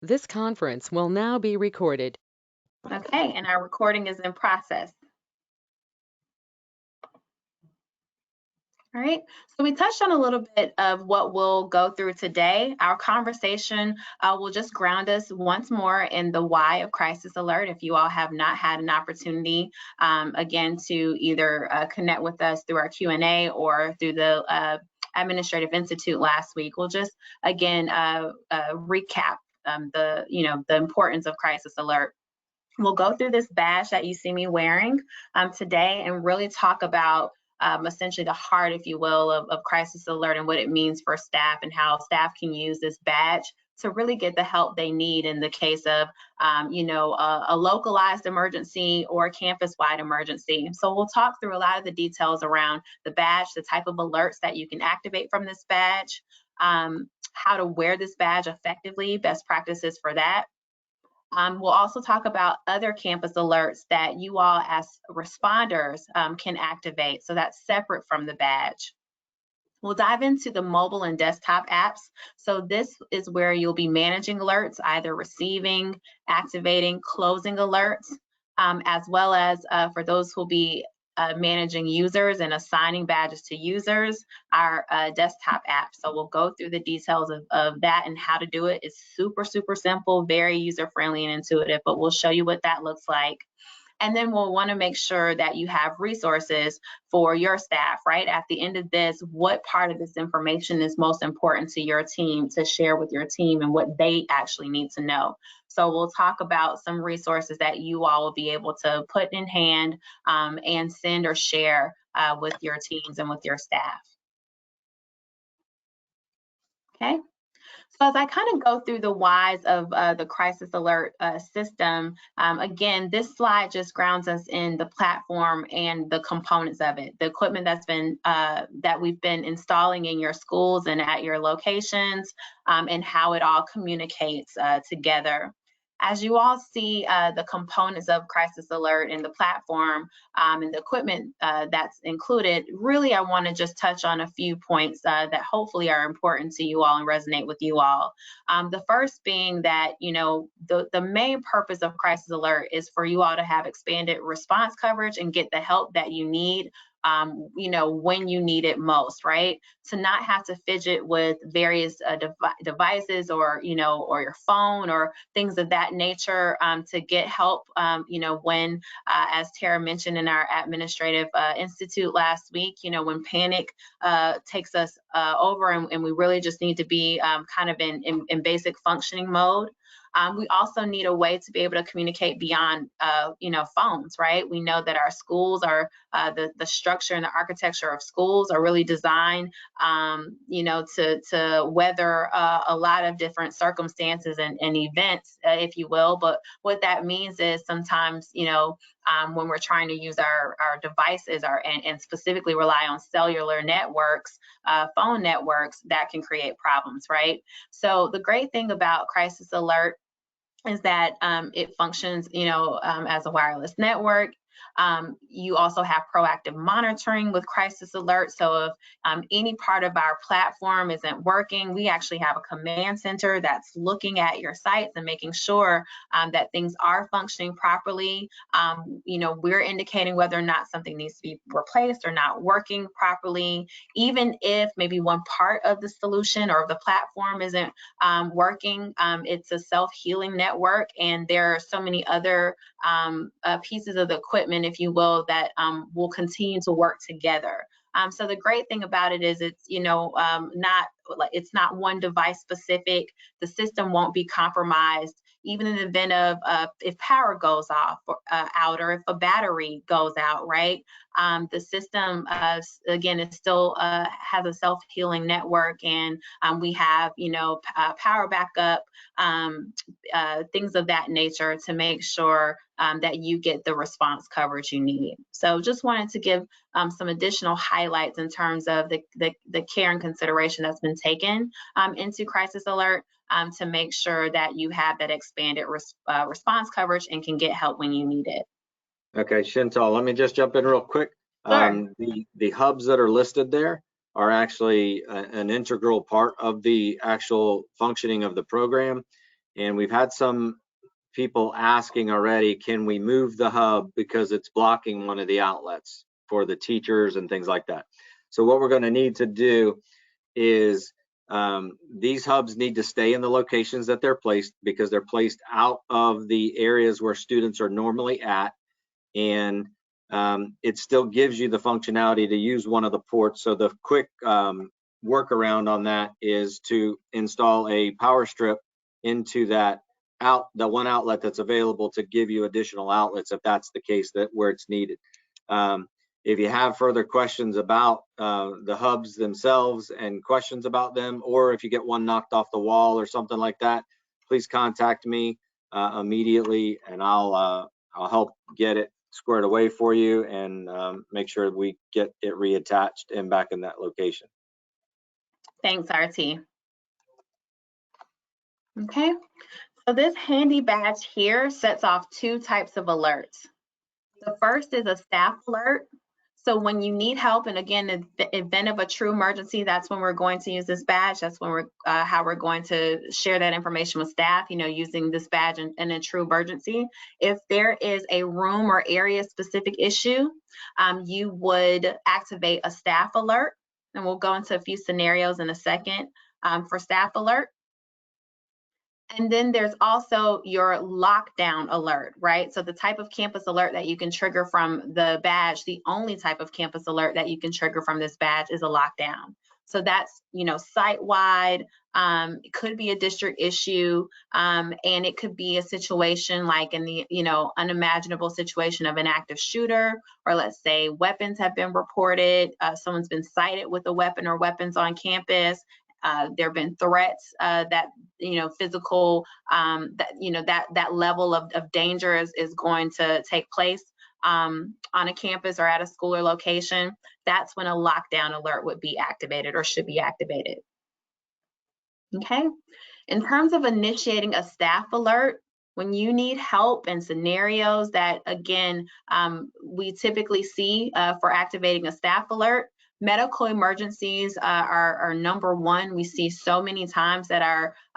This conference will now be recorded. Okay, and our recording is in process. All right, so we touched on a little bit of what we'll go through today. Our conversation will just ground us once more in the why of Crisis Alert. If you all have not had an opportunity, again, to either connect with us through our Q&A or through the Administrative Institute last week, we'll just, again, recap the importance of Crisis Alert. We'll go through this badge that you see me wearing today and really talk about essentially the heart, if you will, of Crisis Alert and what it means for staff and how staff can use this badge to really get the help they need in the case of, a localized emergency or a campus-wide emergency. So we'll talk through a lot of the details around the badge, the type of alerts that you can activate from this badge, how to wear this badge effectively, best practices for that. We'll also talk about other campus alerts that you all as responders can activate. So that's separate from the badge. We'll dive into the mobile and desktop apps. So this is where you'll be managing alerts, either receiving, activating, closing alerts, as well as for those who'll be managing users and assigning badges to users, our desktop app. So we'll go through the details of that and how to do it. It's super, super simple, very user-friendly and intuitive, but we'll show you what that looks like. And then we'll want to make sure that you have resources for your staff, right? At the end of this, what part of this information is most important to your team to share with your team and what they actually need to know? So we'll talk about some resources that you all will be able to put in hand and send or share with your teams and with your staff. Okay. So as I kind of go through the whys of the Crisis Alert system, again, this slide just grounds us in the platform and the components of it, the equipment that's been that we've been installing in your schools and at your locations, and how it all communicates together. As you all see the components of Crisis Alert and the platform and the equipment that's included, really I want to just touch on a few points that hopefully are important to you all and resonate with you all. The first being that, the main purpose of Crisis Alert is for you all to have expanded response coverage and get the help that you need when you need it most, right? To not have to fidget with various devices or your phone or things of that nature to get help, when, as Tara mentioned in our Administrative Institute last week, when panic takes us over and we really just need to be kind of in basic functioning mode. We also need a way to be able to communicate beyond, phones, right? We know that our schools are, the structure and the architecture of schools are really designed, to weather a lot of different circumstances and events, if you will. But what that means is sometimes, when we're trying to use our devices and specifically rely on cellular networks, phone networks, that can create problems, right? So the great thing about Crisis Alert is that it functions, as a wireless network. You also have proactive monitoring with Crisis Alert. So if any part of our platform isn't working, we actually have a command center that's looking at your sites and making sure that things are functioning properly. We're indicating whether or not something needs to be replaced or not working properly. Even if maybe one part of the solution or the platform isn't working, it's a self-healing network, and there are so many other pieces of the equipment, if you will, that will continue to work together. So the great thing about it is it's, it's not one device specific. The system won't be compromised, even in the event of if power goes off out or if a battery goes out, right? The system, again, it still has a self-healing network, and we have, power backup, things of that nature to make sure that you get the response coverage you need. So just wanted to give some additional highlights in terms of the care and consideration that's been taken into Crisis Alert to make sure that you have that expanded response coverage and can get help when you need it. Okay, Chantal, let me just jump in real quick. Sure. The hubs that are listed there are actually an integral part of the actual functioning of the program. And we've had some people asking already, can we move the hub because it's blocking one of the outlets for the teachers and things like that. So what we're going to need to do is these hubs need to stay in the locations that they're placed, because they're placed out of the areas where students are normally at. And it still gives you the functionality to use one of the ports. So the quick workaround on that is to install a power strip into the one outlet that's available, to give you additional outlets if that's the case, that where it's needed. If you have further questions about the hubs themselves and questions about them, or if you get one knocked off the wall or something like that, please contact me immediately, and I'll help get it squared away for you and make sure we get it reattached and back in that location. Thanks, RT. Okay, so this handy badge here sets off two types of alerts. The first is a staff alert. So when you need help, and again, in the event of a true emergency, that's when we're going to use this badge. That's when we're how we're going to share that information with staff, using this badge in a true emergency. If there is a room or area specific issue, you would activate a staff alert. And we'll go into a few scenarios in a second for staff alert. And then there's also your lockdown alert, right? So the type of campus alert that you can trigger from the badge, the only type of campus alert that you can trigger from this badge is a lockdown. So that's, site-wide, it could be a district issue, and it could be a situation like in the, unimaginable situation of an active shooter, or let's say weapons have been reported, someone's been cited with a weapon or weapons on campus. There have been threats that, physical, that level of danger is going to take place on a campus or at a school or location. That's when a lockdown alert would be activated or should be activated. Okay. In terms of initiating a staff alert, when you need help in scenarios that, again, we typically see for activating a staff alert, medical emergencies are number one. We see so many times that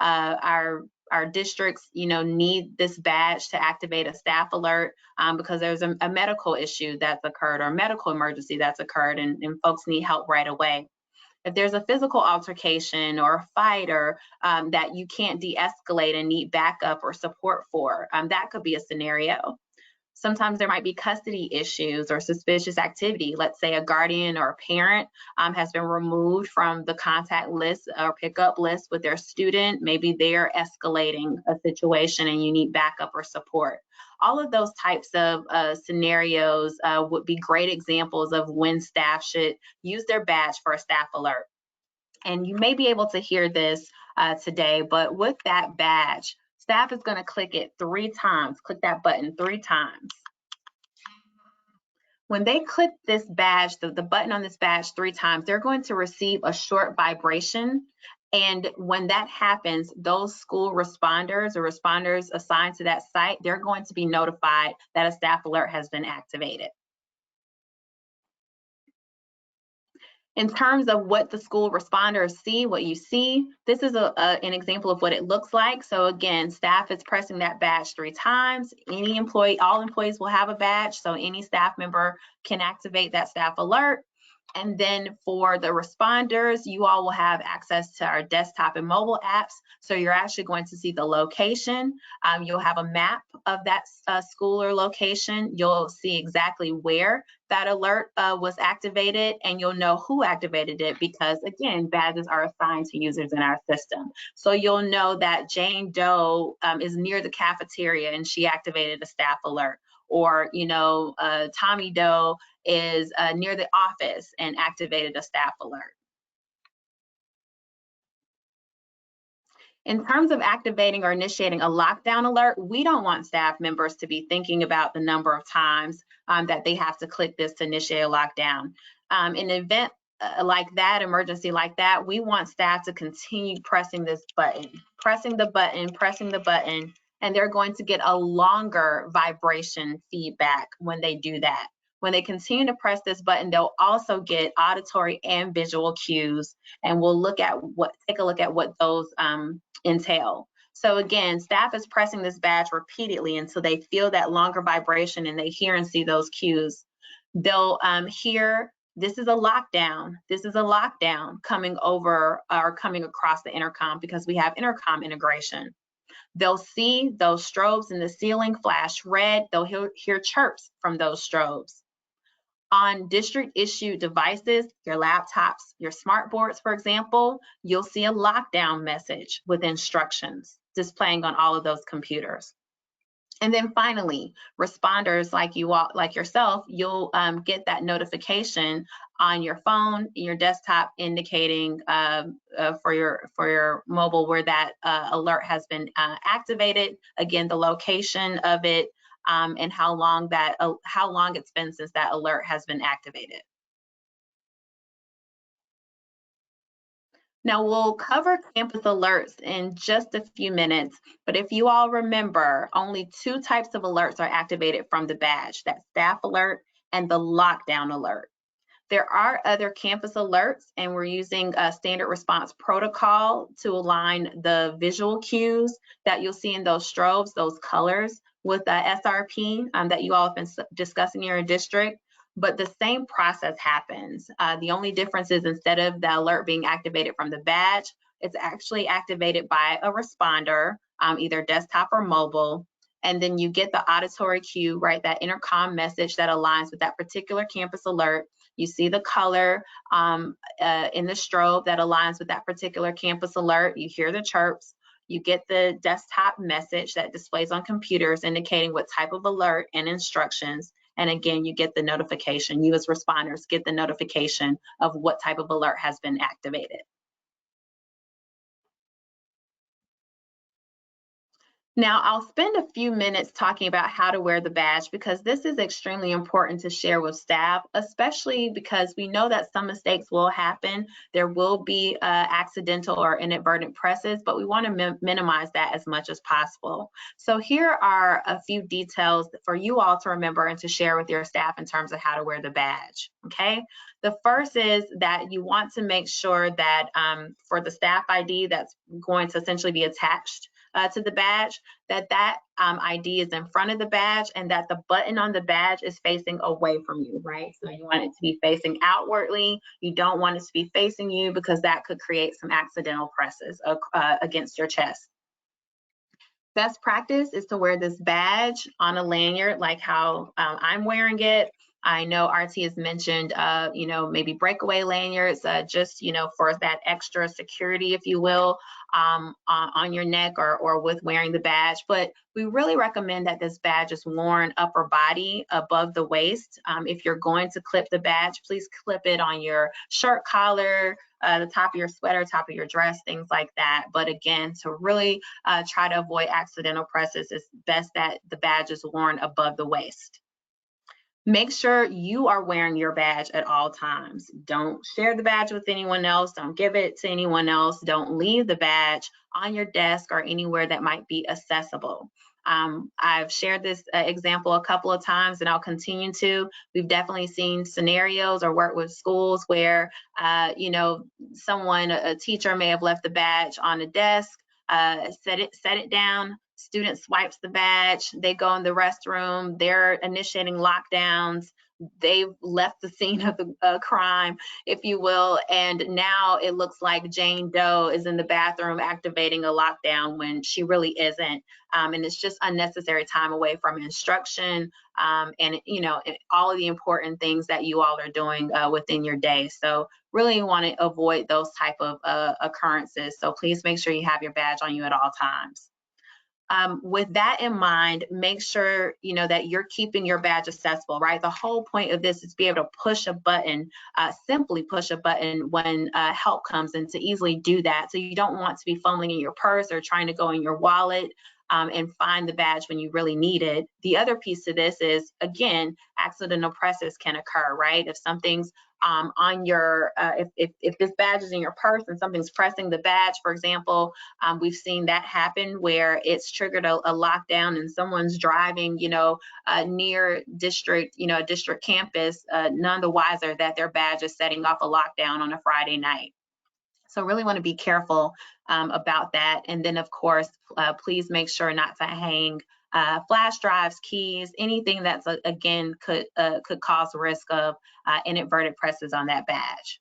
our districts, need this badge to activate a staff alert because there's a medical issue that's occurred or a medical emergency that's occurred, and folks need help right away. If there's a physical altercation or a fight or that you can't de-escalate and need backup or support for, that could be a scenario. Sometimes there might be custody issues or suspicious activity. Let's say a guardian or a parent has been removed from the contact list or pickup list with their student. Maybe they're escalating a situation and you need backup or support. All of those types of scenarios would be great examples of when staff should use their badge for a staff alert. And you may be able to hear this today, but with that badge, staff is going to click it 3 times. Click that button 3 times. When they click this badge, the button on this badge 3 times, they're going to receive a short vibration. And when that happens, those school responders or responders assigned to that site, they're going to be notified that a staff alert has been activated. In terms of what the school responders see, what you see, this is an example of what it looks like. So again, staff is pressing that badge 3 times. Any employee, all employees will have a badge, so any staff member can activate that staff alert. And then for the responders, you all will have access to our desktop and mobile apps. So you're actually going to see the location. You'll have a map of that school or location. You'll see exactly where that alert was activated, and you'll know who activated it because, again, badges are assigned to users in our system. So you'll know that Jane Doe is near the cafeteria and she activated a staff alert. Or, Tommy Doe is near the office and activated a staff alert. In terms of activating or initiating a lockdown alert, we don't want staff members to be thinking about the number of times that they have to click this to initiate a lockdown. In an event like that, emergency like that, we want staff to continue pressing this button, pressing the button, and they're going to get a longer vibration feedback when they do that. When they continue to press this button, they'll also get auditory and visual cues, and we'll take a look at what those entail. So again, staff is pressing this badge repeatedly until they feel that longer vibration and they hear and see those cues. They'll hear, this is a lockdown. This is a lockdown coming over or coming across the intercom because we have intercom integration. They'll see those strobes in the ceiling flash red. They'll hear chirps from those strobes. On district issued devices, your laptops, your smart boards, for example, you'll see a lockdown message with instructions displaying on all of those computers. And then finally, responders like you all, like yourself, you'll get that notification on your phone, your desktop, indicating for your mobile where that alert has been activated. Again, the location of it and how long it's been since that alert has been activated. Now we'll cover campus alerts in just a few minutes, but if you all remember, only 2 types of alerts are activated from the badge, that staff alert and the lockdown alert. There are other campus alerts, and we're using a standard response protocol to align the visual cues that you'll see in those strobes, those colors, with SRP that you all have been discussing in your district. But the same process happens. The only difference is instead of the alert being activated from the badge, it's actually activated by a responder, either desktop or mobile. And then you get the auditory cue, right? That intercom message that aligns with that particular campus alert. You see the color in the strobe that aligns with that particular campus alert. You hear the chirps. You get the desktop message that displays on computers indicating what type of alert and instructions. And again, you get the notification. You as responders get the notification of what type of alert has been activated. Now, I'll spend a few minutes talking about how to wear the badge because this is extremely important to share with staff, especially because we know that some mistakes will happen. There will be accidental or inadvertent presses, but we want to minimize that as much as possible. So here are a few details for you all to remember and to share with your staff in terms of how to wear the badge, okay? The first is that you want to make sure that for the staff ID that's going to essentially be attached to the badge, that ID is in front of the badge and that the button on the badge is facing away from you, right? So you want it to be facing outwardly. You don't want it to be facing you because that could create some accidental presses against your chest. Best practice is to wear this badge on a lanyard like how I'm wearing it. I know RT has mentioned, maybe breakaway lanyards, just, for that extra security, if you will, on your neck or with wearing the badge. But we really recommend that this badge is worn upper body above the waist. If you're going to clip the badge, please clip it on your shirt collar, the top of your sweater, top of your dress, things like that. But again, to really try to avoid accidental presses, it's best that the badge is worn above the waist. Make sure you are wearing your badge at all times. Don't share the badge with anyone else. Don't give it to anyone else. Don't leave the badge on your desk or anywhere that might be accessible. I've shared this example a couple of times and I'll continue to. We've definitely seen scenarios or worked with schools where, a teacher may have left the badge on a desk, set it down. Student swipes the badge, they go in the restroom, they're initiating lockdowns, they've left the scene of the crime, if you will, and now it looks like Jane Doe is in the bathroom activating a lockdown when she really isn't, and it's just unnecessary time away from instruction and all of the important things that you all are doing within your day. So really want to avoid those type of occurrences. So please make sure you have your badge on you at all times. With that in mind, make sure that you're keeping your badge accessible, right? The whole point of this is to be able to push a button, simply push a button when help comes, and to easily do that. So you don't want to be fumbling in your purse or trying to go in your wallet and find the badge when you really need it. The other piece to this is, again, accidental presses can occur, right? If something's on your, if this badge is in your purse and something's pressing the badge, for example, we've seen that happen where it's triggered a lockdown and someone's driving, near district, district campus, none the wiser that their badge is setting off a lockdown on a Friday night. So really want to be careful about that. And then of course, please make sure not to hang flash drives, keys, anything that's again could cause risk of inadvertent presses on that badge.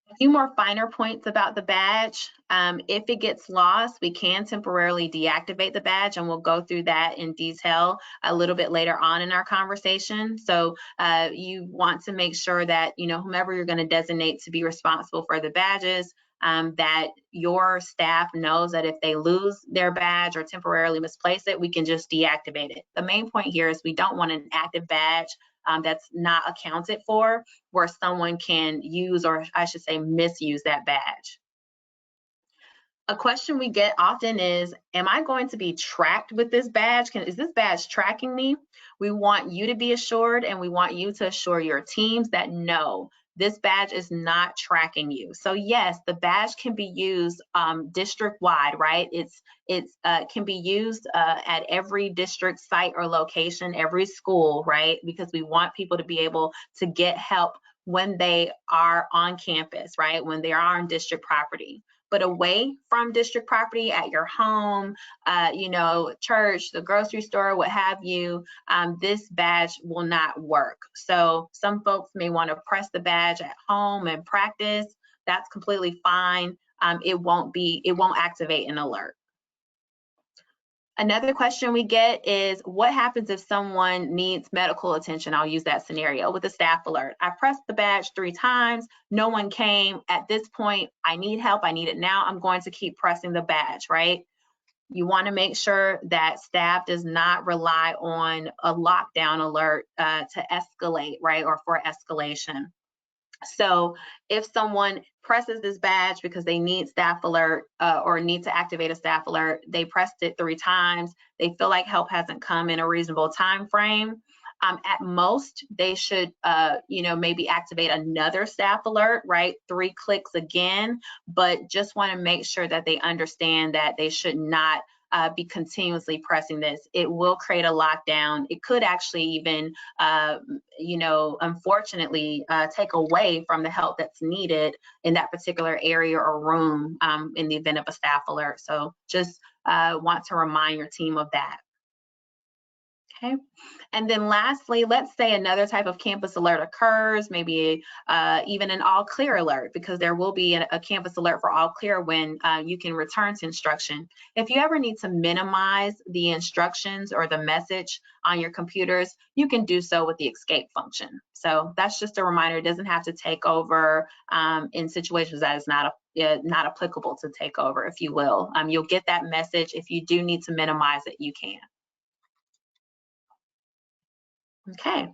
A few more finer points about the badge. If it gets lost, we can temporarily deactivate the badge, and we'll go through that in detail a little bit later on in our conversation. So you want to make sure that, you know, whomever you're going to designate to be responsible for the badges, that your staff knows that if they lose their badge or temporarily misplace it, we can just deactivate it. The main point here is we don't want an active badge that's not accounted for, where someone can use, or I should say misuse, that badge. A question we get often is, am I going to be tracked with this badge? Is this badge tracking me? We want you to be assured, and we want you to assure your teams that no, this badge is not tracking you. So yes, the badge can be used district-wide, right? It can be used at every district site or location, every school, right? Because we want people to be able to get help when they are on campus, right? When they are on district property. But away from district property, at your home, you know, church, the grocery store, what have you, this badge will not work. So some folks may want to press the badge at home and practice. That's completely fine. It won't activate an alert. Another question we get is, what happens if someone needs medical attention? I'll use that scenario with a staff alert. I pressed the badge 3 times, no one came. At this point, I need help, I need it now. I'm going to keep pressing the badge, right? You want to make sure that staff does not rely on a lockdown alert to escalate, right, or for escalation. So if someone presses this badge because they need staff alert or need to activate a staff alert, they pressed it 3 times, they feel like help hasn't come in a reasonable time frame, at most they should you know, maybe activate another staff alert, right? 3 clicks again, but just want to make sure that they understand that they should not be continuously pressing this. It will create a lockdown. It could actually even, you know, unfortunately, take away from the help that's needed in that particular area or room in the event of a staff alert. So just want to remind your team of that. Okay, and then lastly, let's say another type of campus alert occurs, maybe even an all clear alert, because there will be a campus alert for all clear when you can return to instruction. If you ever need to minimize the instructions or the message on your computers, you can do so with the escape function. So that's just a reminder. It doesn't have to take over in situations that is not applicable to take over, if you will. You'll get that message. If you do need to minimize it, you can. Okay,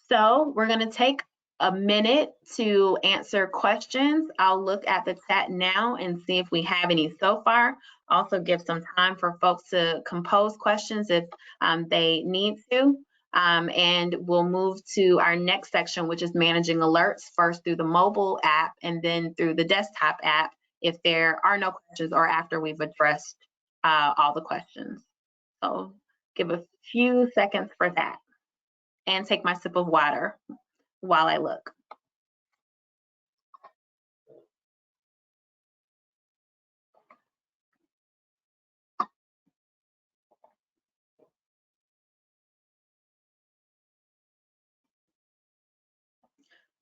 so we're going to take a minute to answer questions. I'll look at the chat now and see if we have any so far. Also give some time for folks to compose questions if they need to. And we'll move to our next section, which is managing alerts, first through the mobile app and then through the desktop app if there are no questions or after we've addressed all the questions. So give a few seconds for that. And take my sip of water while I look.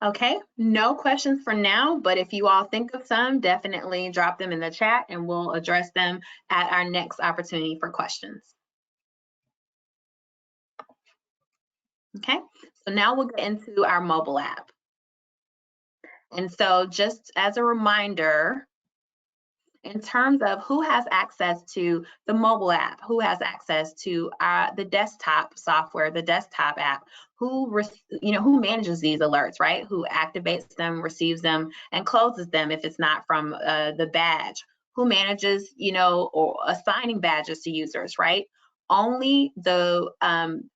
Okay, no questions for now, but if you all think of some, definitely drop them in the chat and we'll address them at our next opportunity for questions. Okay, so now we'll get into our mobile app. And so just as a reminder, in terms of who has access to the mobile app, who has access to the desktop software, the desktop app, who manages these alerts, right? Who activates them, receives them, and closes them if it's not from the badge? Who manages, or assigning badges to users, right? Only the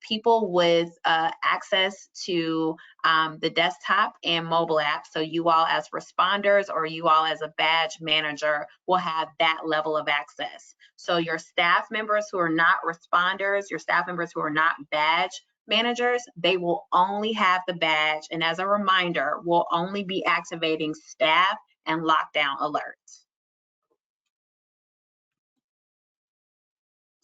people with access to the desktop and mobile app, so you all as responders or you all as a badge manager will have that level of access. So your staff members who are not responders, your staff members who are not badge managers, they will only have the badge, and as a reminder, we'll only be activating staff and lockdown alerts.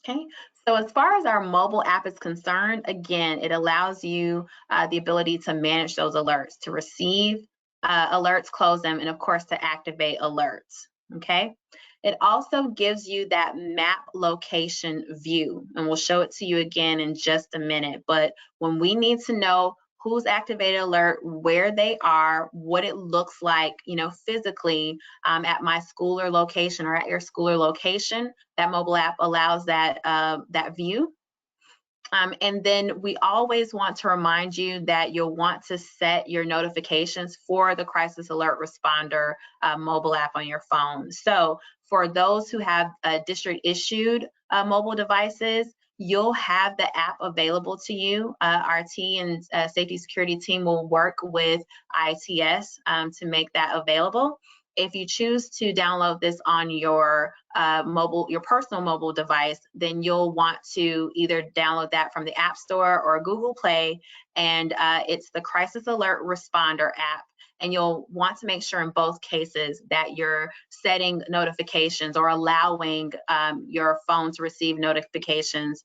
Okay, so as far as our mobile app is concerned, again, it allows you the ability to manage those alerts, to receive alerts, close them, and of course to activate alerts. Okay, it also gives you that map location view, and we'll show it to you again in just a minute. But when we need to know who's activated alert, where they are, what it looks like, you know, physically at my school or location or at your school or location, that mobile app allows that that view. And then we always want to remind you that you'll want to set your notifications for the Crisis Alert Responder mobile app on your phone. So for those who have district issued mobile devices, you'll have the app available to you. Our T and safety security team will work with ITS to make that available. If you choose to download this on your your personal mobile device, then you'll want to either download that from the App Store or Google Play, and it's the Crisis Alert Responder app. And you'll want to make sure in both cases that you're setting notifications or allowing your phone to receive notifications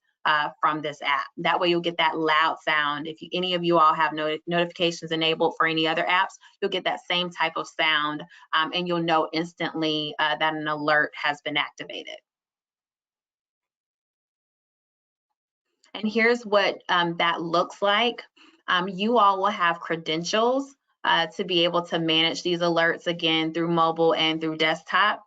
from this app. That way you'll get that loud sound. If any of you all have notifications enabled for any other apps, you'll get that same type of sound, and you'll know instantly that an alert has been activated. And here's what that looks like. You all will have credentials to be able to manage these alerts, again, through mobile and through desktop.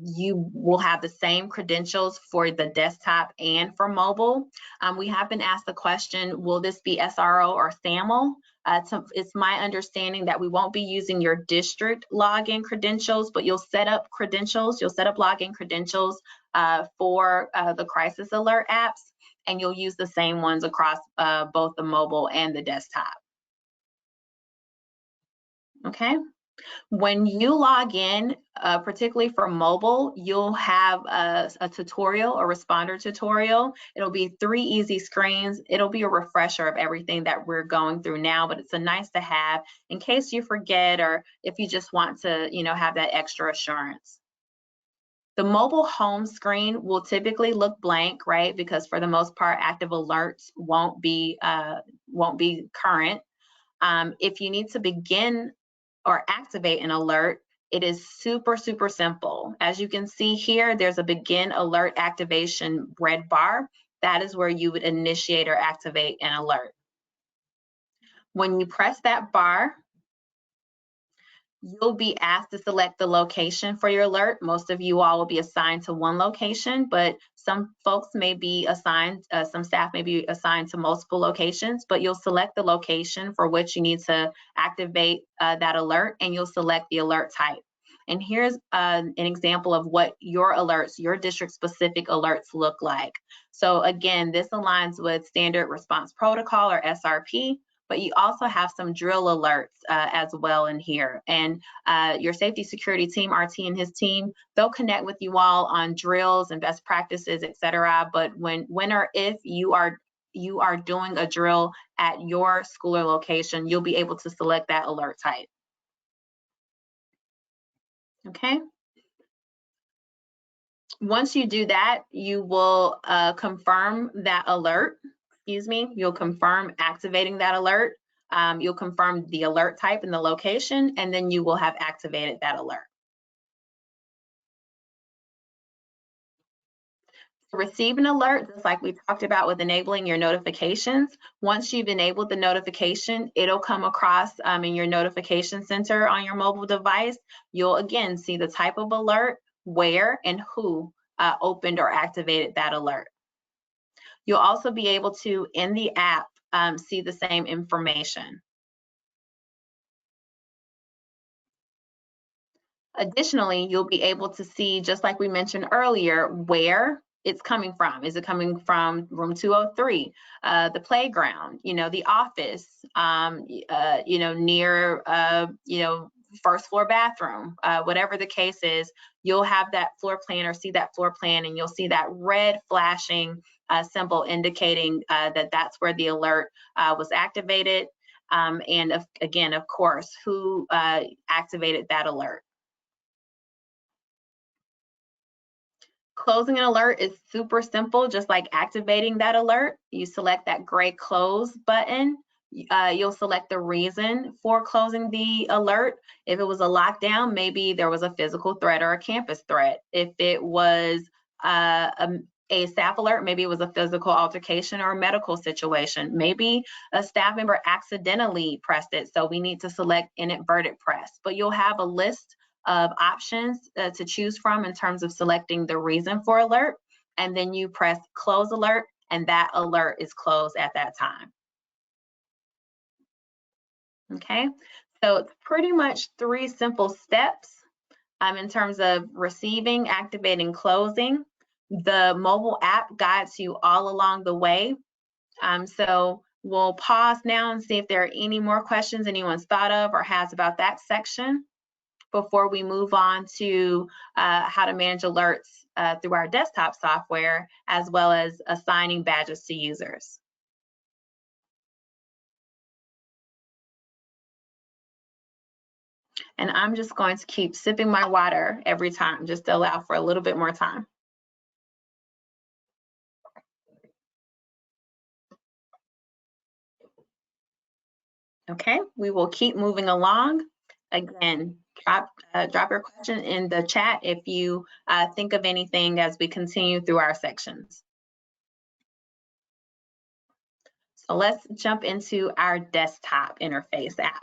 You will have the same credentials for the desktop and for mobile. We have been asked the question, will this be SRO or SAML? It's my understanding that we won't be using your district login credentials, but you'll set up credentials, you'll set up login credentials for the Crisis Alert apps, and you'll use the same ones across both the mobile and the desktop. Okay. When you log in, particularly for mobile, you'll have a tutorial, a responder tutorial. It'll be 3 easy screens. It'll be a refresher of everything that we're going through now, but it's a nice to have in case you forget or if you just want to, you know, have that extra assurance. The mobile home screen will typically look blank, right? Because for the most part, active alerts won't be current. If you need to begin or activate an alert, it is super, super simple. As you can see here, there's a begin alert activation red bar. That is where you would initiate or activate an alert. When you press that bar, you'll be asked to select the location for your alert. Most of you all will be assigned to one location, but some folks may be assigned, some staff may be assigned to multiple locations, but you'll select the location for which you need to activate that alert, and you'll select the alert type. And here's an example of what your alerts, your district specific alerts look like. So again, this aligns with Standard Response Protocol or SRP, but you also have some drill alerts as well in here. And your safety security team, RT and his team, they'll connect with you all on drills and best practices, etc. But when or if you are doing a drill at your school or location, you'll be able to select that alert type. Okay. Once you do that, you will confirm that alert. Excuse me, you'll confirm activating that alert. You'll confirm the alert type and the location, and then you will have activated that alert. To receive an alert, just like we talked about with enabling your notifications, once you've enabled the notification, it'll come across in your notification center on your mobile device. You'll again see the type of alert, where and who opened or activated that alert. You'll also be able to, in the app, see the same information. Additionally, you'll be able to see, just like we mentioned earlier, where it's coming from. Is it coming from room 203, the playground, you know, the office, you know, near, you know, first floor bathroom, whatever the case is, you'll have that floor plan or see that floor plan, and you'll see that red flashing symbol indicating that that's where the alert was activated. And again, of course, who activated that alert. Closing an alert is super simple, just like activating that alert. You select that gray close button. You'll select the reason for closing the alert. If it was a lockdown, maybe there was a physical threat or a campus threat. If it was a staff alert, maybe it was a physical altercation or a medical situation. Maybe a staff member accidentally pressed it, so we need to select inadvertent press. But you'll have a list of options to choose from in terms of selecting the reason for alert, and then you press close alert, and that alert is closed at that time. Okay, so it's pretty much 3 simple steps in terms of receiving, activating, closing. The mobile app guides you all along the way. So we'll pause now and see if there are any more questions anyone's thought of or has about that section before we move on to how to manage alerts through our desktop software, as well as assigning badges to users. And I'm just going to keep sipping my water every time, just to allow for a little bit more time. Okay, we will keep moving along. Again, drop your question in the chat if you think of anything as we continue through our sections. So let's jump into our desktop interface app.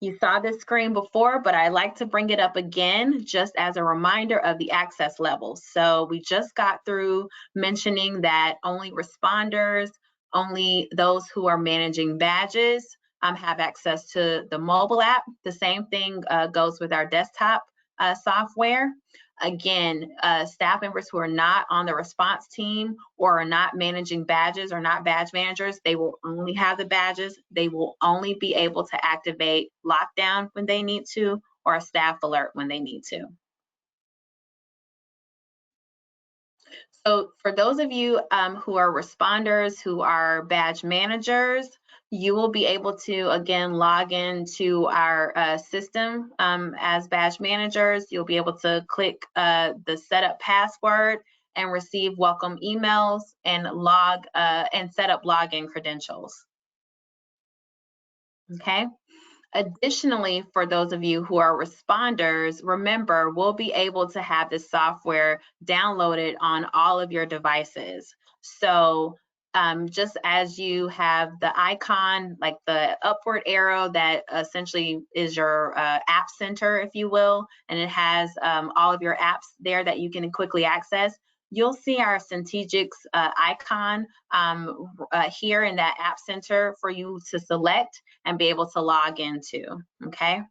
You saw this screen before, but I like to bring it up again just as a reminder of the access levels. So we just got through mentioning that only responders, only those who are managing badges have access to the mobile app. The same thing goes with our desktop software. Again, staff members who are not on the response team or are not managing badges or not badge managers, they will only have the badges. They will only be able to activate lockdown when they need to, or a staff alert when they need to. So for those of you who are responders, who are badge managers, you will be able to, again, log into our system as badge managers. You'll be able to click the setup password and receive welcome emails and set up login credentials. Okay. Additionally, for those of you who are responders, remember, we'll be able to have this software downloaded on all of your devices. So just as you have the icon, like the upward arrow that essentially is your app center, if you will, and it has all of your apps there that you can quickly access, you'll see our Centegix icon here in that app center for you to select and be able to log into, okay?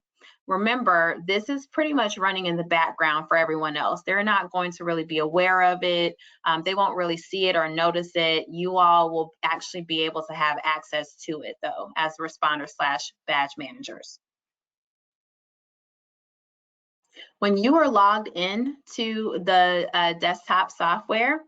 Remember, this is pretty much running in the background for everyone else. They're not going to really be aware of it. They won't really see it or notice it. You all will actually be able to have access to it though, as responder/badge managers. When you are logged in to the desktop software,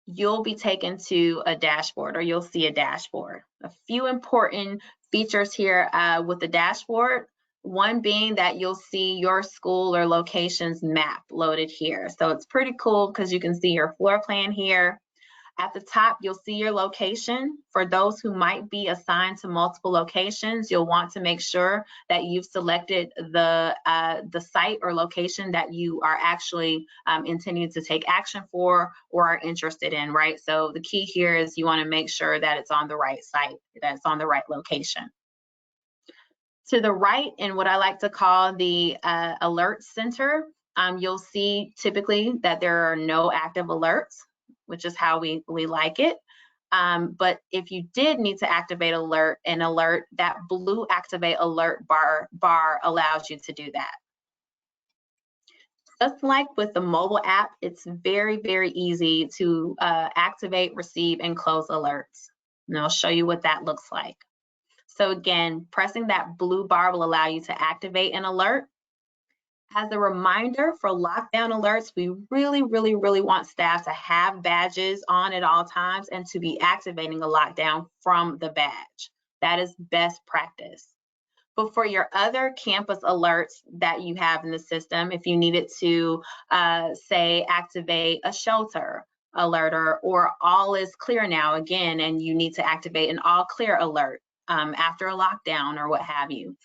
you'll be taken to a dashboard, or you'll see a dashboard. A few important features here with the dashboard, one being that you'll see your school or location's map loaded here. So it's pretty cool because you can see your floor plan here. At the top, you'll see your location. For those who might be assigned to multiple locations, you'll want to make sure that you've selected the site or location that you are actually intending to take action for or are interested in, right? So the key here is you want to make sure that it's on the right site, that it's on the right location. To the right, in what I like to call the alert center, you'll see typically that there are no active alerts, which is how we like it. But if you did need to activate an alert, that blue activate alert bar allows you to do that. Just like with the mobile app, it's very, very easy to activate, receive, and close alerts. And I'll show you what that looks like. So again, pressing that blue bar will allow you to activate an alert. As a reminder for lockdown alerts, we really want staff to have badges on at all times and to be activating a lockdown from the badge. That is best practice. But for your other campus alerts that you have in the system, if you needed to, say, activate a shelter alert or all is clear now again, and you need to activate an all clear alert after a lockdown or what have you,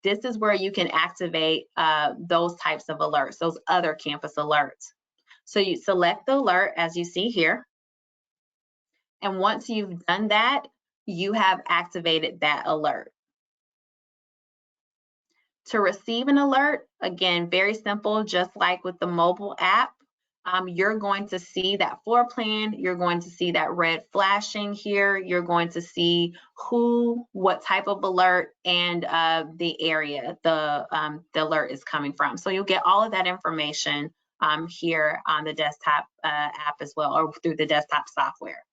this is where you can activate those types of alerts, those other campus alerts. So you select the alert as you see here. And once you've done that, you have activated that alert. To receive an alert, again, very simple, just like with the mobile app, you're going to see that floor plan, you're going to see that red flashing here, you're going to see who, what type of alert, and the area the alert is coming from. So you'll get all of that information here on the desktop app as well, or through the desktop software.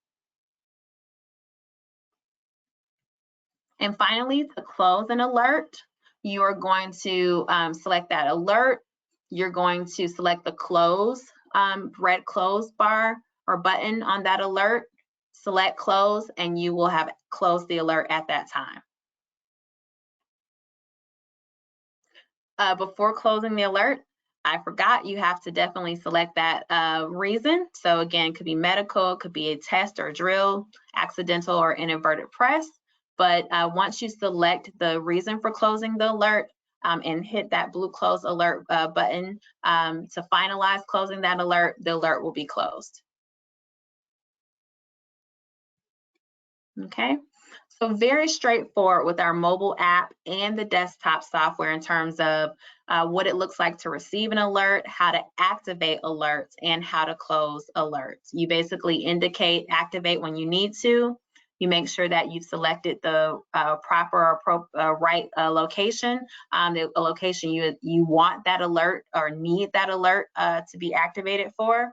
And finally, to close an alert, you're going to select that alert. You're going to select the close, red close bar or button on that alert, select close, and you will have closed the alert at that time. Before closing the alert, I forgot, you have to definitely select that reason. So again, it could be medical, it could be a test or a drill, accidental or inadvertent press. But once you select the reason for closing the alert and hit that blue close alert button to finalize closing that alert, the alert will be closed. Okay, so very straightforward with our mobile app and the desktop software in terms of what it looks like to receive an alert, how to activate alerts, and how to close alerts. You basically indicate activate when you need to. You make sure that you've selected the proper or right location, the location you want that alert or need that alert to be activated for.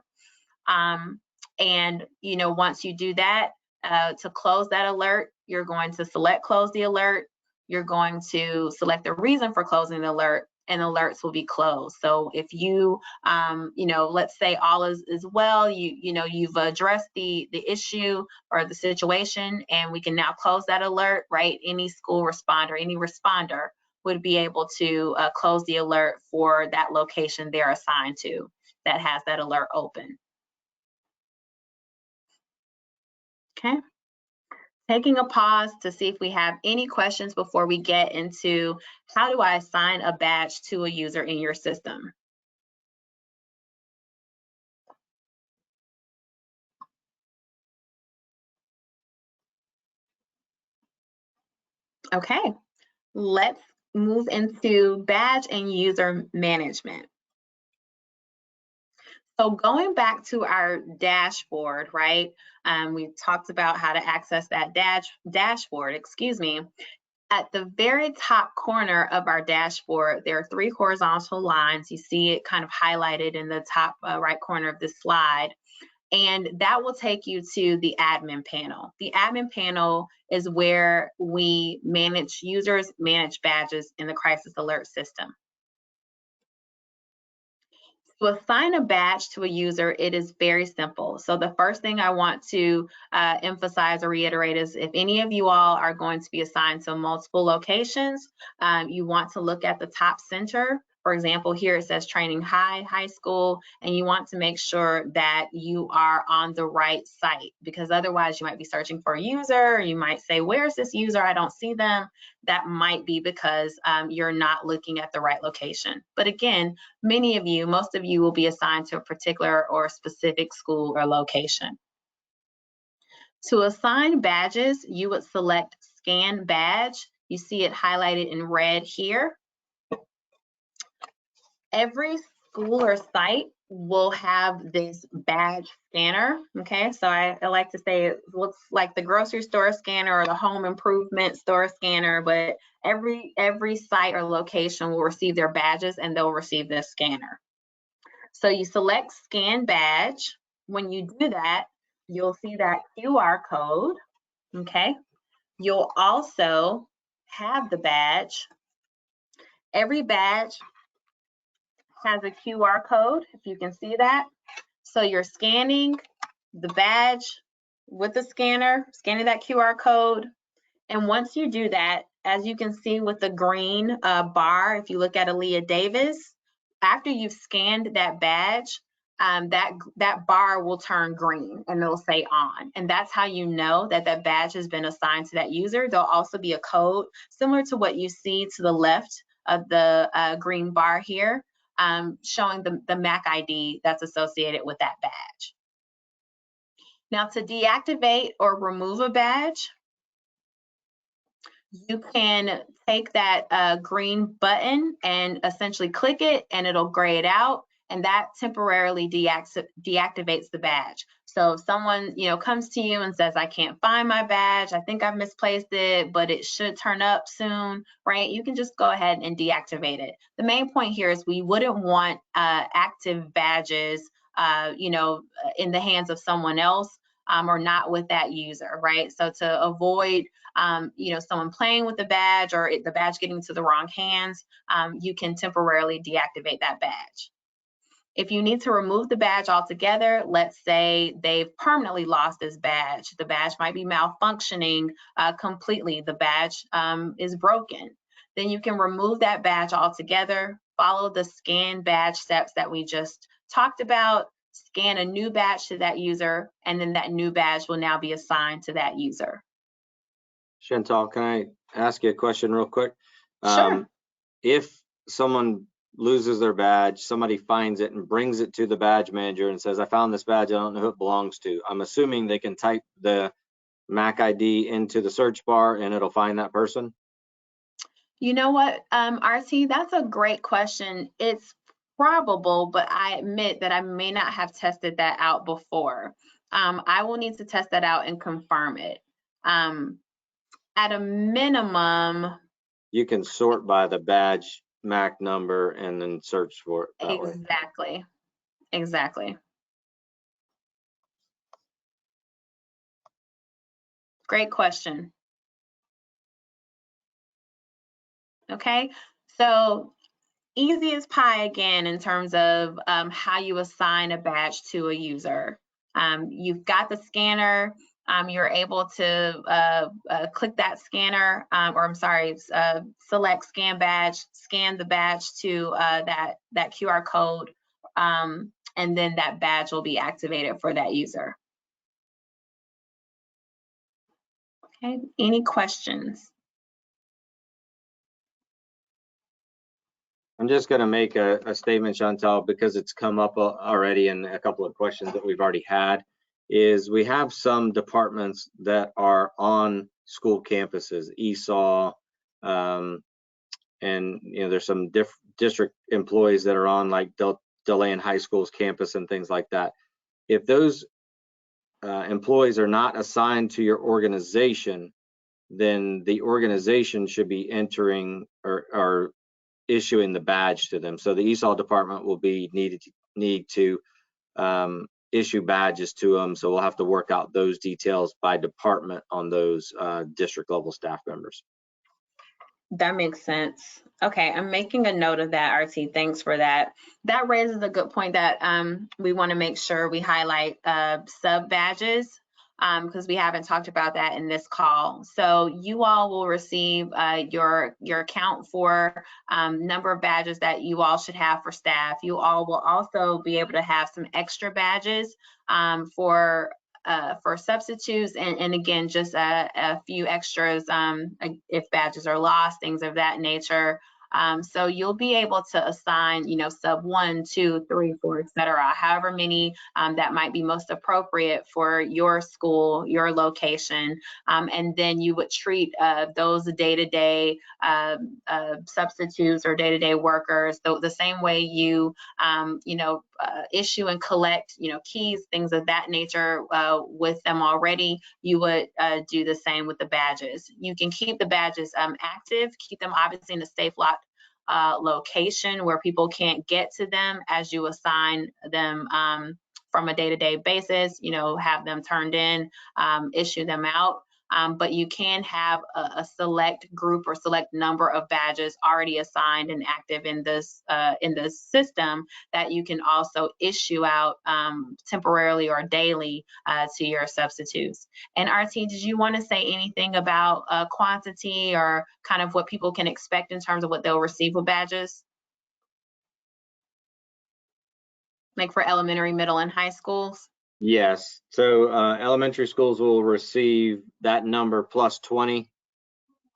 And once you do that, to close that alert, you're going to select close the alert. You're going to select the reason for closing the alert, and alerts will be closed. So if you, let's say all is well, you've addressed the issue or the situation, and we can now close that alert, right? Any school responder, any responder would be able to close the alert for that location they're assigned to that has that alert open. Okay. Taking a pause to see if we have any questions before we get into how do I assign a badge to a user in your system? Okay, let's move into badge and user management. So going back to our dashboard, right? We talked about how to access that dashboard, excuse me. At the very top corner of our dashboard, there are 3 horizontal lines. You see it kind of highlighted in the top right corner of this slide. And that will take you to the admin panel. The admin panel is where we manage users, manage badges in the crisis alert system. To assign a badge to a user, it is very simple. So the first thing I want to emphasize or reiterate is if any of you all are going to be assigned to multiple locations, you want to look at the top center. For example, here it says training high school, and you want to make sure that you are on the right site, because otherwise you might be searching for a user. You might say, where's this user? I don't see them. That might be because you're not looking at the right location. But again, most of you will be assigned to a particular or specific school or location. To assign badges, you would select Scan Badge. You see it highlighted in red here. Every school or site will have this badge scanner, okay? So I like to say it looks like the grocery store scanner or the home improvement store scanner, but every site or location will receive their badges and they'll receive this scanner. So you select Scan Badge. When you do that, you'll see that QR code, okay? You'll also have the badge. Every badge has a QR code, if you can see that. So you're scanning the badge with the scanner, scanning that QR code. And once you do that, as you can see with the green bar, if you look at Aaliyah Davis, after you've scanned that badge, that bar will turn green and it'll say on. And that's how you know that that badge has been assigned to that user. There'll also be a code similar to what you see to the left of the green bar here, showing the MAC ID that's associated with that badge. Now, to deactivate or remove a badge, you can take that green button and essentially click it and it'll gray it out, and that temporarily deactivates the badge. So if someone comes to you and says, I can't find my badge, I think I've misplaced it, but it should turn up soon, right? You can just go ahead and deactivate it. The main point here is we wouldn't want active badges in the hands of someone else or not with that user, right? So to avoid someone playing with the badge or the badge getting to the wrong hands, you can temporarily deactivate that badge. If you need to remove the badge altogether, let's say they've permanently lost this badge. The badge might be malfunctioning completely. The badge is broken. Then you can remove that badge altogether, follow the scan badge steps that we just talked about, scan a new badge to that user, and then that new badge will now be assigned to that user. Chantal, can I ask you a question real quick? Sure. If someone loses their badge, somebody finds it and brings it to the badge manager and says, I found this badge, I don't know who it belongs to. I'm assuming they can type the MAC ID into the search bar and it'll find that person? You know what, RT, that's a great question. It's probable, but I admit that I may not have tested that out before. I will need to test that out and confirm it. At a minimum, you can sort by the badge MAC number and then search for it that way. Exactly. Great question. Okay, so easy as pie again in terms of how you assign a badge to a user. You've got the scanner. You're able to click that scanner, select scan badge, scan the badge to that QR code, and then that badge will be activated for that user. Okay, any questions? I'm just going to make a statement, Chantal, because it's come up already in a couple of questions that we've already had, is we have some departments that are on school campuses, ESOL, and there's some district employees that are on like DeLand High School's campus and things like that. If those employees are not assigned to your organization, then the organization should be entering or issuing the badge to them. So the ESOL department will be need to issue badges to them. So we'll have to work out those details by department on those district level staff members. That makes sense. Okay, I'm making a note of that, RT. Thanks for that. That raises a good point that we want to make sure we highlight sub badges, because we haven't talked about that in this call. So you all will receive your account for number of badges that you all should have for staff. You all will also be able to have some extra badges for substitutes, and again, just a few extras if badges are lost, things of that nature. So you'll be able to assign, sub 1, 2, 3, 4, etc., however many that might be most appropriate for your school, your location, and then you would treat those day-to-day substitutes or day-to-day workers the same way you, issue and collect, keys, things of that nature with them already. You would do the same with the badges. You can keep the badges active, keep them obviously in a safe locked location where people can't get to them as you assign them from a day-to-day basis, have them turned in, issue them out. but you can have a select group or select number of badges already assigned and active in this system that you can also issue out temporarily or daily to your substitutes. And RT, did you want to say anything about quantity or kind of what people can expect in terms of what they'll receive with badges? Like for elementary, middle, and high schools? Yes. So elementary schools will receive that number plus 20.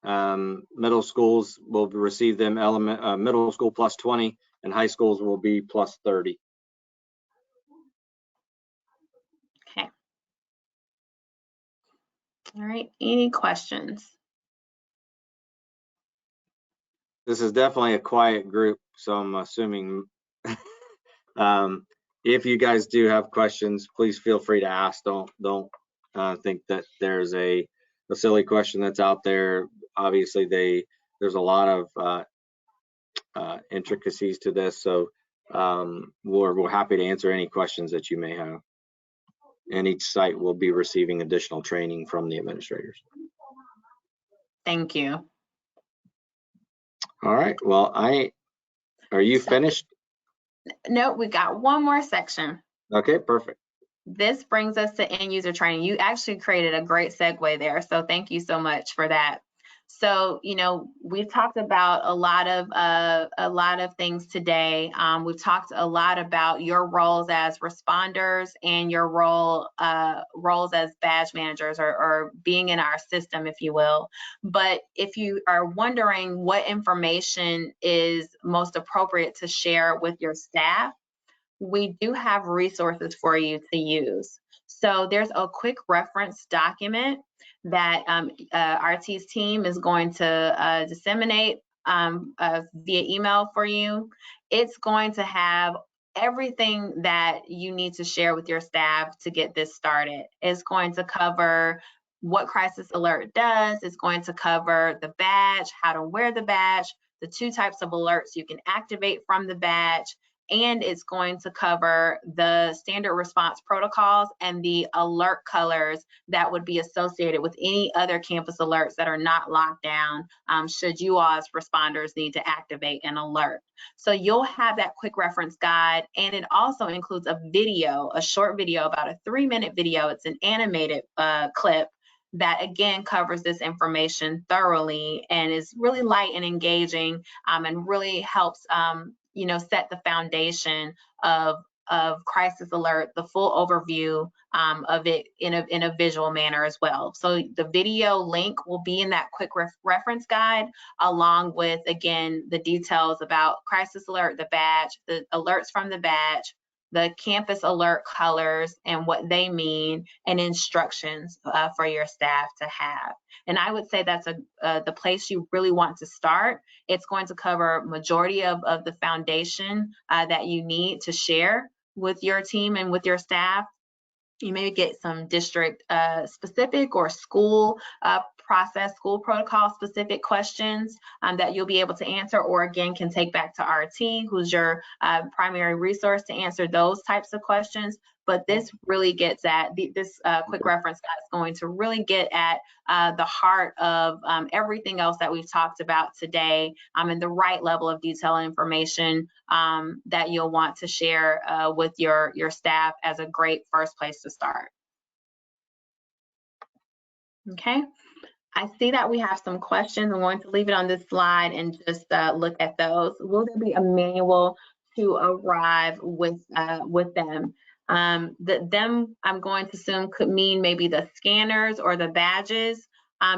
Middle schools will receive them middle school plus 20, and high schools will be plus 30. Okay. All right. Any questions? This is definitely a quiet group, so I'm assuming if you guys do have questions, please feel free to ask. Don't think that there's a silly question that's out there. Obviously, there's a lot of intricacies to this, so we're happy to answer any questions that you may have. And each site will be receiving additional training from the administrators. Thank you. All right. Well, are you finished? No, we got one more section. Okay, perfect. This brings us to end user training. You actually created a great segue there, so thank you so much for that. So, you know, we've talked about a lot of things today. We've talked a lot about your roles as responders and your roles as badge managers or being in our system, if you will. But if you are wondering what information is most appropriate to share with your staff, we do have resources for you to use. So there's a quick reference document that RT's team is going to disseminate via email for you. It's going to have everything that you need to share with your staff to get this started. It's going to cover what Crisis Alert does. It's going to cover the badge, how to wear the badge, the 2 types of alerts you can activate from the badge, and it's going to cover the standard response protocols and the alert colors that would be associated with any other campus alerts that are not locked down should you all as responders need to activate an alert. So you'll have that quick reference guide, and it also includes a video, a short video, about a 3-minute video. It's an animated clip that again covers this information thoroughly and is really light and engaging and really helps you know, set the foundation of Crisis Alert, the full overview of it in a visual manner as well. So the video link will be in that quick reference guide, along with, again, the details about Crisis Alert, the badge, the alerts from the badge, the campus alert colors and what they mean, and instructions for your staff to have. And I would say that's the place you really want to start. It's going to cover majority of the foundation that you need to share with your team and with your staff. You may get some district specific or school process, school protocol specific questions that you'll be able to answer, or again can take back to RT, who's your primary resource to answer those types of questions. But this really gets at this quick reference guide is going to really get at the heart of everything else that we've talked about today, and the right level of detail and information that you'll want to share with your staff as a great first place to start. Okay. I see that we have some questions. I'm going to leave it on this slide and just look at those. Will there be a manual to arrive with them? Them, I'm going to assume, could mean maybe the scanners or the badges.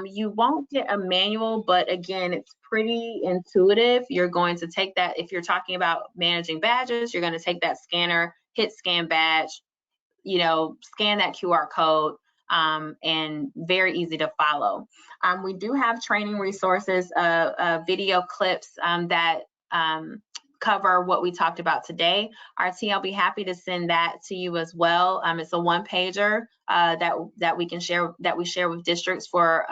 You won't get a manual, but again, it's pretty intuitive. You're going to take that, if you're talking about managing badges, you're going to take that scanner, hit scan badge, you know, scan that QR code, and very easy to follow. We do have training resources, video clips that cover what we talked about today, RT, I'll be happy to send that to you as well. It's a one-pager that we share with districts for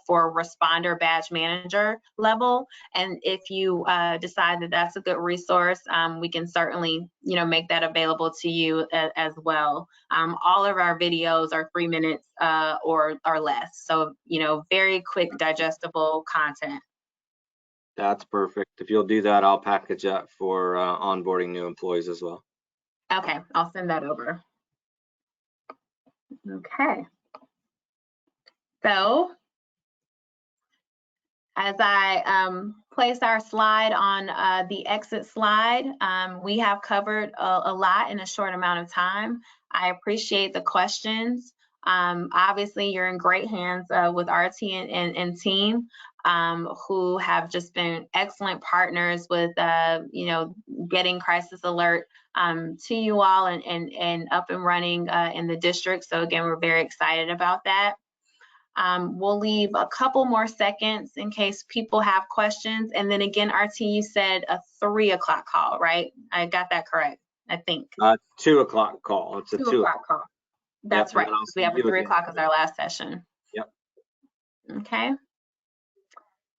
responder badge manager level. And if you decide that that's a good resource, we can certainly, make that available to you as well. All of our videos are 3 minutes or less, so very quick, digestible content. That's perfect. If you'll do that, I'll package that for onboarding new employees as well. Okay, I'll send that over. Okay. So as I place our slide on the exit slide, we have covered a lot in a short amount of time. I appreciate the questions. Obviously, you're in great hands with RT and team, who have just been excellent partners with, getting Crisis Alert to you all and up and running in the district. So again, we're very excited about that. We'll leave a couple more seconds in case people have questions. And then again, RT, you said a 3 o'clock call, right? I got that correct, I think. 2 o'clock call. It's a 2 o'clock call. That's right. We have a 3 o'clock as our last session. Yep. Okay.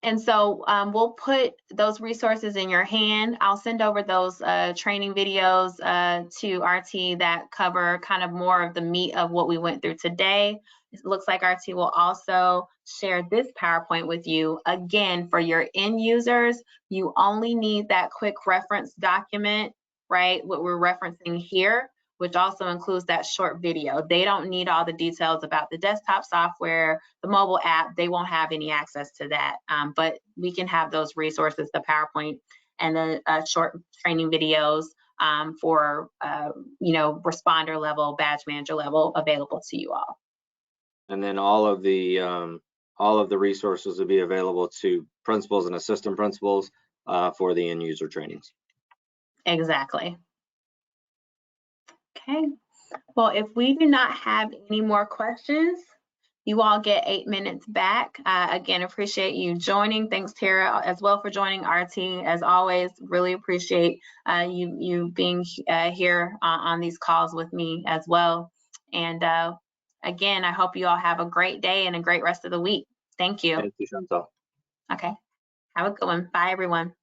And so we'll put those resources in your hand. I'll send over those training videos to RT that cover kind of more of the meat of what we went through today. It looks like RT will also share this PowerPoint with you. Again, for your end users, you only need that quick reference document, right? What we're referencing here, which also includes that short video. They don't need all the details about the desktop software, the mobile app. They won't have any access to that, but we can have those resources, the PowerPoint and the short training videos for, responder level, badge manager level available to you all. And then all of the resources will be available to principals and assistant principals for the end user trainings. Exactly. Okay. Well, if we do not have any more questions, you all get 8 minutes back. Again, appreciate you joining. Thanks, Tara, as well for joining RT. As always, really appreciate you being here on these calls with me as well. And again, I hope you all have a great day and a great rest of the week. Thank you. Thank you, Chantal. Okay. Have a good one. Bye, everyone.